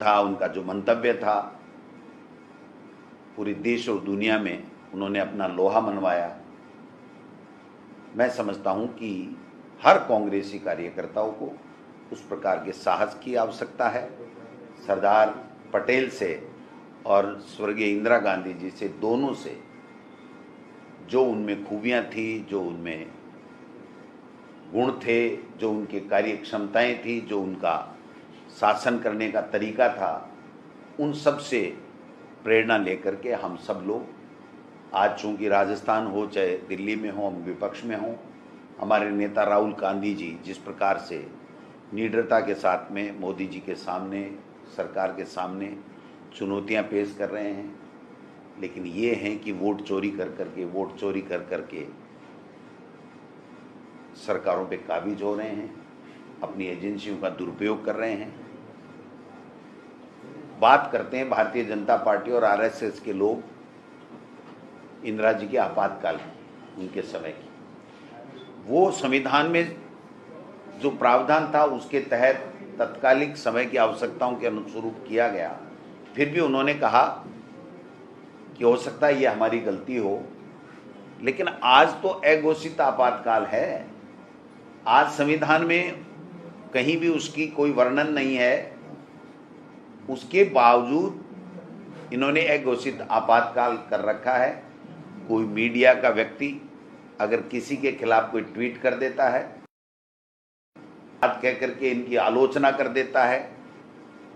था, उनका जो मंतव्य था, पूरे देश और दुनिया में उन्होंने अपना लोहा मनवाया। मैं समझता हूं कि हर कांग्रेसी कार्यकर्ताओं को उस प्रकार के साहस की आवश्यकता है। सरदार पटेल से और स्वर्गीय इंदिरा गांधी जी से, दोनों से जो उनमें खूबियां थी, जो उनमें गुण थे, जो उनके कार्य क्षमताएं थी, जो उनका शासन करने का तरीका था, उन सब से प्रेरणा लेकर के हम सब लोग आज, चूंकि राजस्थान हो चाहे दिल्ली में हो, हम विपक्ष में हों, हमारे नेता राहुल गांधी जी जिस प्रकार से निडरता के साथ में मोदी जी के सामने, सरकार के सामने चुनौतियां पेश कर रहे हैं, लेकिन ये हैं कि वोट चोरी कर करके सरकारों पे काबिज हो रहे हैं, अपनी एजेंसियों का दुरुपयोग कर रहे हैं। बात करते हैं भारतीय जनता पार्टी और आरएसएस के लोग इंदिरा जी के आपातकाल की, उनके समय की। वो संविधान में जो प्रावधान था उसके तहत तत्कालिक समय की आवश्यकताओं के अनुरूप किया गया, फिर भी उन्होंने कहा कि हो सकता है ये हमारी गलती हो, लेकिन आज तो अघोषित आपातकाल है। आज संविधान में कहीं भी उसकी कोई वर्णन नहीं है, उसके बावजूद इन्होंने अघोषित आपातकाल कर रखा है। कोई मीडिया का व्यक्ति अगर किसी के खिलाफ कोई ट्वीट कर देता है, बात कह करके इनकी आलोचना कर देता है,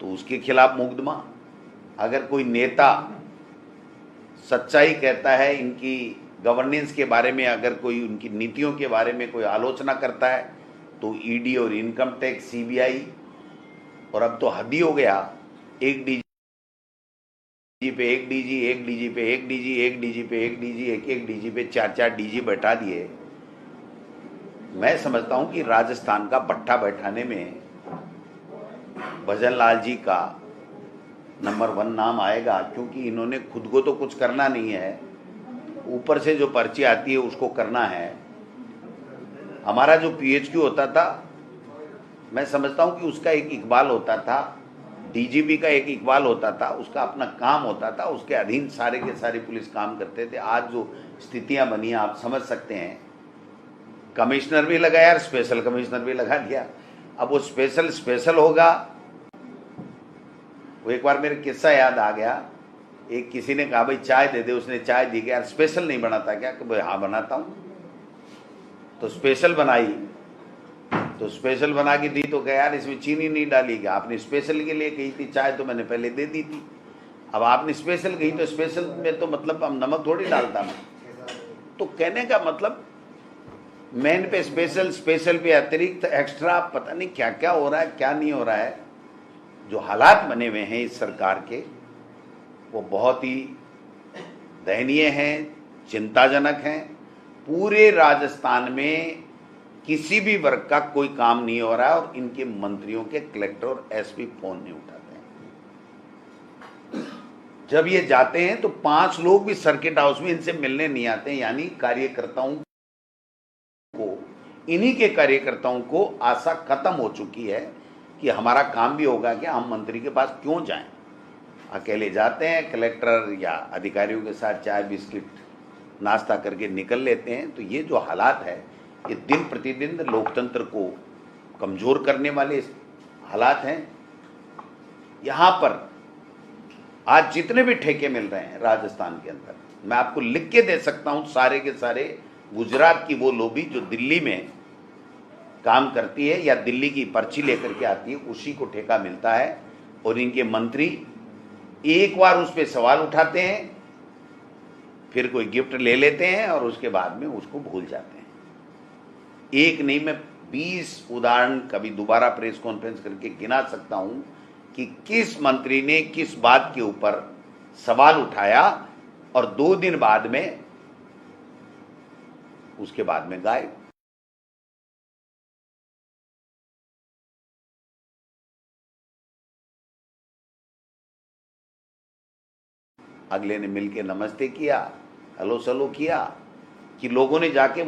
तो उसके खिलाफ मुकदमा। अगर कोई नेता सच्चाई कहता है, इनकी गवर्नेंस के बारे में, अगर कोई उनकी नीतियों के बारे में कोई आलोचना करता है, तो ईडी और इनकम टैक्स, सीबीआई, और अब तो हद ही हो गया, एक डीजी पे एक डीजी, एक डीजी पे एक डीजी, एक डीजी पे एक डीजी, एक डीजी पे चार चार डीजी बैठा दिए। मैं समझता हूं कि राजस्थान का भट्ठा बैठाने में भजन लाल जी का नंबर 1 नाम आएगा, क्योंकि इन्होंने खुद को तो कुछ करना नहीं है, ऊपर से जो पर्ची आती है उसको करना है। हमारा जो पीएचक्यू होता था, मैं समझता हूं कि उसका एक इकबाल होता था, डीजीपी का एक इकबाल होता था, उसका अपना काम होता था, उसके अधीन सारे के सारे पुलिस काम करते थे। आज जो स्थितियां बनी आप समझ सकते हैं, कमिश्नर भी लगाया और स्पेशल कमिश्नर भी लगा दिया। अब वो स्पेशल होगा। वो एक बार मेरे किस्सा याद आ गया, एक किसी ने कहा भाई चाय दे दे, उसने चाय दी, यार स्पेशल नहीं बनाता क्या? कि भाई हाँ बनाता हूँ। तो स्पेशल बनाई, तो स्पेशल बना के दी, तो क्या यार इसमें चीनी नहीं डाली क्या? आपने स्पेशल के लिए कही थी चाय, तो मैंने पहले दे दी थी। अब आपने स्पेशल कही तो स्पेशल में तो मतलब अब नमक थोड़ी डालता मैं। तो कहने का मतलब मेन पे स्पेशल, स्पेशल पे अतिरिक्त, एक्स्ट्रा, पता नहीं क्या क्या हो रहा है, क्या नहीं हो रहा है। जो हालात बने हुए हैं इस सरकार के, वो बहुत ही दयनीय हैं, चिंताजनक हैं। पूरे राजस्थान में किसी भी वर्ग का कोई काम नहीं हो रहा है, और इनके मंत्रियों के, कलेक्टर और एसपी फोन नहीं उठाते हैं। जब ये जाते हैं तो 5 लोग भी सर्किट हाउस में इनसे मिलने नहीं आते हैं। यानी कार्यकर्ताओं को, इन्हीं के कार्यकर्ताओं को आशा खत्म हो चुकी है कि हमारा काम भी होगा क्या, हम मंत्री के पास क्यों जाएं। अकेले जाते हैं, कलेक्टर या अधिकारियों के साथ चाय बिस्किट नाश्ता करके निकल लेते हैं। तो ये जो हालात है, ये दिन प्रतिदिन लोकतंत्र को कमजोर करने वाले हालात हैं। यहाँ पर आज जितने भी ठेके मिल रहे हैं राजस्थान के अंदर, मैं आपको लिख के दे सकता हूँ, सारे के सारे गुजरात की वो लोबी जो दिल्ली में काम करती है या दिल्ली की पर्ची लेकर के आती है, उसी को ठेका मिलता है। और इनके मंत्री एक बार उस पर सवाल उठाते हैं, फिर कोई गिफ्ट ले लेते हैं और उसके बाद में उसको भूल जाते हैं। एक नहीं, मैं 20 उदाहरण कभी दोबारा प्रेस कॉन्फ्रेंस करके गिना सकता हूं कि किस मंत्री ने किस बात के ऊपर सवाल उठाया और 2 दिन बाद में उसके बाद में गायब। अगले ने मिलके नमस्ते किया, हेलो सलो किया, कि लोगों ने जाके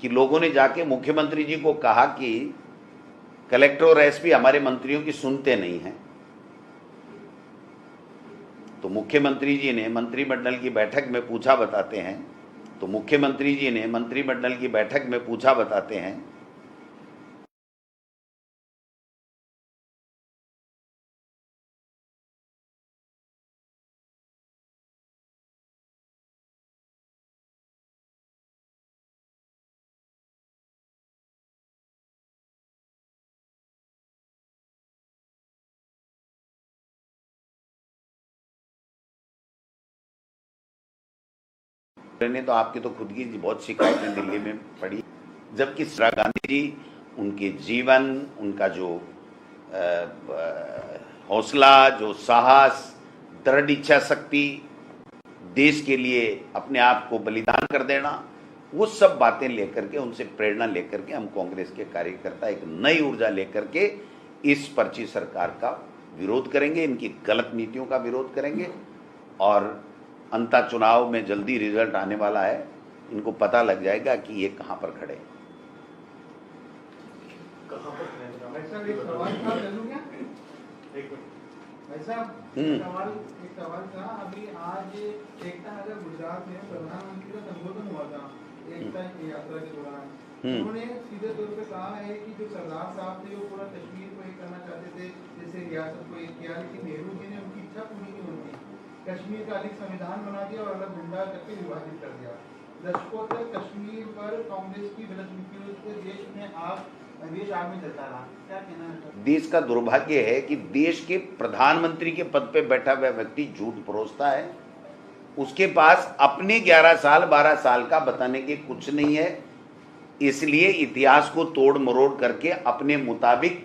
कि लोगों ने जाके मुख्यमंत्री जी को कहा कि कलेक्टर और एसपी हमारे मंत्रियों की सुनते नहीं हैं। तो मुख्यमंत्री जी ने मंत्रिमंडल की बैठक में पूछा बताते हैं ने तो आपकी तो खुद की बहुत शिकायतें दिल्ली में पड़ी, जबकि इंदिरा गांधी जी, उनके जीवन, उनका जो हौसला, जो साहस, दृढ़ इच्छा शक्ति, देश के लिए अपने आप को बलिदान कर देना, वो सब बातें लेकर के, उनसे प्रेरणा लेकर के हम कांग्रेस के कार्यकर्ता एक नई ऊर्जा लेकर के इस पर्ची सरकार का विरोध करेंगे, इनकी गलत नीतियों का विरोध करेंगे। और अंता चुनाव में जल्दी रिजल्ट आने वाला है, इनको पता लग जाएगा कि ये कहां पर खड़े। एक सवाल था, अभी आज एकता नगर गुजरात में प्रधानमंत्री का संबोधन हुआ था एकता की यात्रा के दौरान। उन्होंने सीधे तौर पे कहा है कि जो सरदार साहब थे वो पूरा कश्मीर को एक करना चाहते थे, जैसे रियासत को एक किया, लेकिन नेहरू जी ने उनकी इच्छा पूरी नहीं होती, कश्मीर का अधिक संविधान बना दिया और अलग गुंडा करके विभाजित कर दिया। दशकों तक कश्मीर पर कांग्रेस की गलत नीतियों से देश आग में जलता रहा। क्या कहना है? देश का दुर्भाग्य है कि देश के प्रधानमंत्री के पद पे बैठा हुआ व्यक्ति झूठ परोसता है, उसके पास अपने 11 साल 12 साल का बताने के कुछ नहीं है, इसलिए इतिहास को तोड़ मरोड़ करके अपने मुताबिक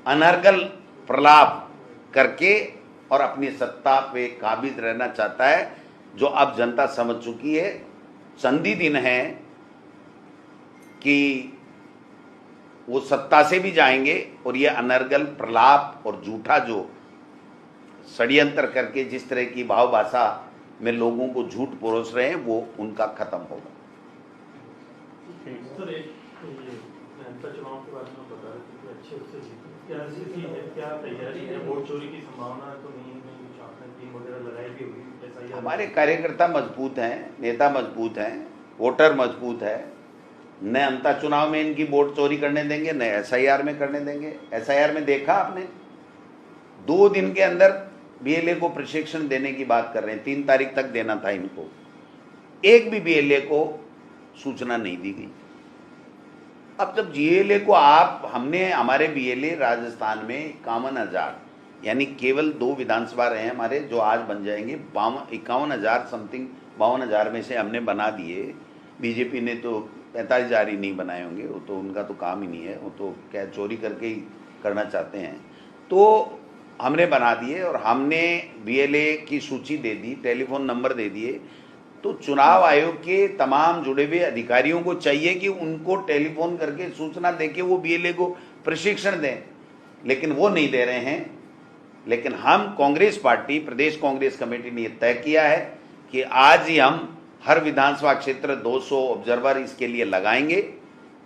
अनर्गल प्रलाप करके और अपनी सत्ता पे काबिज रहना चाहता है, जो अब जनता समझ चुकी है। संधि दिन है कि वो सत्ता से भी जाएंगे और ये अनर्गल प्रलाप और झूठा जो षड्यंत्र करके जिस तरह की भाव भाषा में लोगों को झूठ परोस रहे हैं, वो उनका खत्म होगा। सर, चुनाव के बारे में बता रहे थे कि अच्छे उससे जीते, क्या स्थिति है, क्या तैयारी है, वोट चोरी की संभावना तो नहीं है, कुछ आपने टीम वगैरह लगाई भी होगी? हमारे कार्यकर्ता मजबूत हैं, नेता मजबूत हैं, वोटर मजबूत है, न अंता चुनाव में इनकी वोट चोरी करने देंगे, न एसआईआर में करने देंगे। एसआईआर में देखा आपने, 2 दिन के अंदर बीएलए को प्रशिक्षण देने की बात कर रहे हैं, 3 तारीख तक देना था इनको, एक भी बीएलए को सूचना नहीं दी गई। अब जब बीएलए को हमने हमारे बीएलए राजस्थान में 51,000, यानी केवल 2 विधानसभा रहे हैं हमारे, जो आज बन जाएंगे 51,000 समथिंग, 52,000 में से हमने बना दिए। बीजेपी ने तो 45,000 ही नहीं बनाए होंगे, वो तो उनका तो काम ही नहीं है, वो तो क्या चोरी करके ही करना चाहते हैं। तो हमने बना दिए और हमने बीएलए की सूची दे दी, टेलीफोन नंबर दे दिए। तो चुनाव आयोग के तमाम जुड़े हुए अधिकारियों को चाहिए कि उनको टेलीफोन करके सूचना देके वो बीएलए को प्रशिक्षण दें, लेकिन वो नहीं दे रहे हैं। लेकिन हम कांग्रेस पार्टी, प्रदेश कांग्रेस कमेटी ने तय किया है कि आज ही हम हर विधानसभा क्षेत्र 200 ऑब्जर्वर इसके लिए लगाएंगे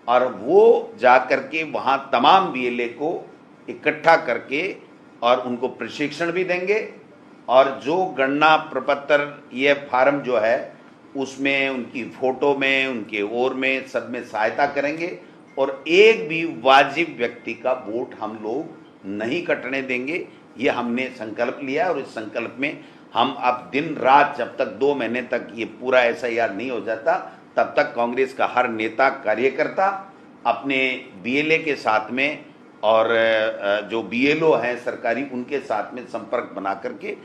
और वो जा करके वहाँ तमाम बीएलए को इकट्ठा करके और उनको प्रशिक्षण भी देंगे, और जो गणना प्रपत्र ये फार्म जो है उसमें उनकी फोटो में, उनके ओर में, सब में सहायता करेंगे। और एक भी वाजिब व्यक्ति का वोट हम लोग नहीं कटने देंगे, ये हमने संकल्प लिया। और इस संकल्प में हम अब दिन रात, जब तक 2 महीने तक ये पूरा एसआईआर नहीं हो जाता, तब तक कांग्रेस का हर नेता कार्यकर्ता अपने बीएलए के साथ में और जो बीएलओ हैं सरकारी, उनके साथ में संपर्क बना करके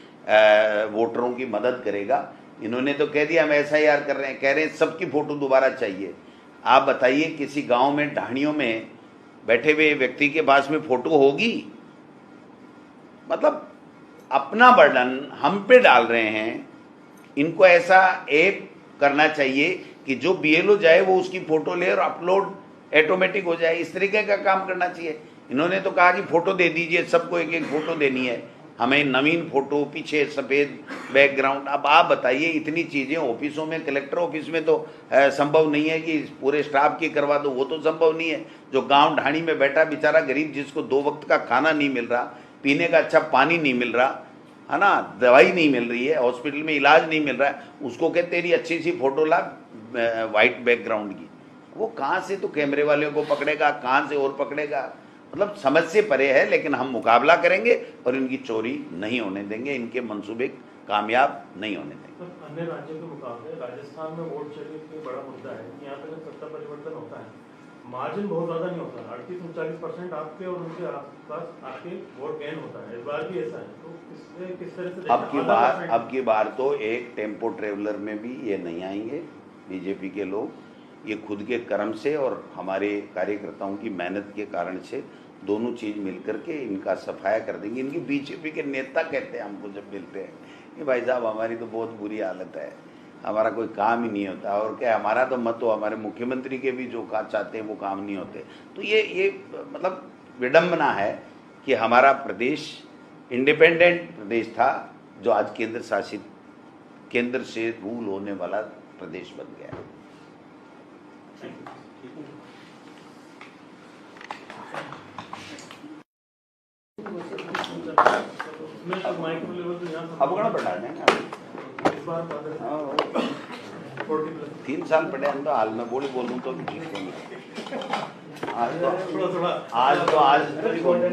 वोटरों की मदद करेगा। इन्होंने तो कह दिया हम एसआईआर कर रहे हैं, कह रहे हैं सबकी फोटो दोबारा चाहिए। आप बताइए, किसी गांव में ढाणियों में बैठे हुए व्यक्ति के पास में फोटो होगी? मतलब अपना बर्डन हम पे डाल रहे हैं। इनको ऐसा ऐप करना चाहिए कि जो बीएलओ जाए वो उसकी फोटो ले और अपलोड ऑटोमेटिक हो जाए, इस तरीके का काम करना चाहिए। इन्होंने तो कहा कि फोटो दे दीजिए, सबको एक एक फोटो देनी है। हमें नवीन फोटो, पीछे सफ़ेद बैकग्राउंड। अब आप बताइए, इतनी चीज़ें ऑफिसों में, कलेक्टर ऑफिस में तो संभव नहीं है कि पूरे स्टाफ की करवा दो, वो तो संभव नहीं है। जो गांव ढाणी में बैठा बेचारा गरीब, जिसको 2 वक्त का खाना नहीं मिल रहा, पीने का अच्छा पानी नहीं मिल रहा है ना, दवाई नहीं मिल रही है, हॉस्पिटल में इलाज नहीं मिल रहा है, उसको कहते तेरी अच्छी सी फोटो ला वाइट बैकग्राउंड की। वो कहाँ से तो कैमरे वाले को पकड़ेगा, कहाँ से और पकड़ेगा, मतलब समझ से परे है। लेकिन हम मुकाबला करेंगे और इनकी चोरी नहीं होने देंगे, इनके मंसूबे कामयाब नहीं होने देंगे। तो अन्य राज्यों के मुकाबले राजस्थान में वोट चोरी एक बड़ा मुद्दा है। यहाँ पर जब सत्ता परिवर्तन होता है, मार्जिन बहुत ज़्यादा नहीं होता, 38-39% आपके और उनके आसपास आपके वोट गेन होता है। इस बार भी ऐसा है, तो इससे किस तरह से अब की बार तो एक टेम्पो ट्रेवलर में भी ये नहीं आएंगे बीजेपी के लोग। ये खुद के कर्म से और हमारे कार्यकर्ताओं की मेहनत के कारण से दोनों चीज़ मिलकर के इनका सफाया कर देंगे। इनकी बीजेपी के नेता कहते हैं हमको जब मिलते हैं कि भाई साहब हमारी तो बहुत बुरी हालत है, हमारा कोई काम ही नहीं होता, और क्या हमारा तो मत हो, हमारे मुख्यमंत्री के भी जो काम चाहते हैं वो काम नहीं होते। तो ये मतलब विडंबना है कि हमारा प्रदेश इंडिपेंडेंट प्रदेश था, जो आज केंद्र शासित, केंद्र से रूल होने वाला प्रदेश बन गया है। अब गणा बढ़ा देंगे इस बार 3 साल पड़े हम तो हाल में बोलूँ तो ठीक है। आज तो आज नहीं बोलूँ।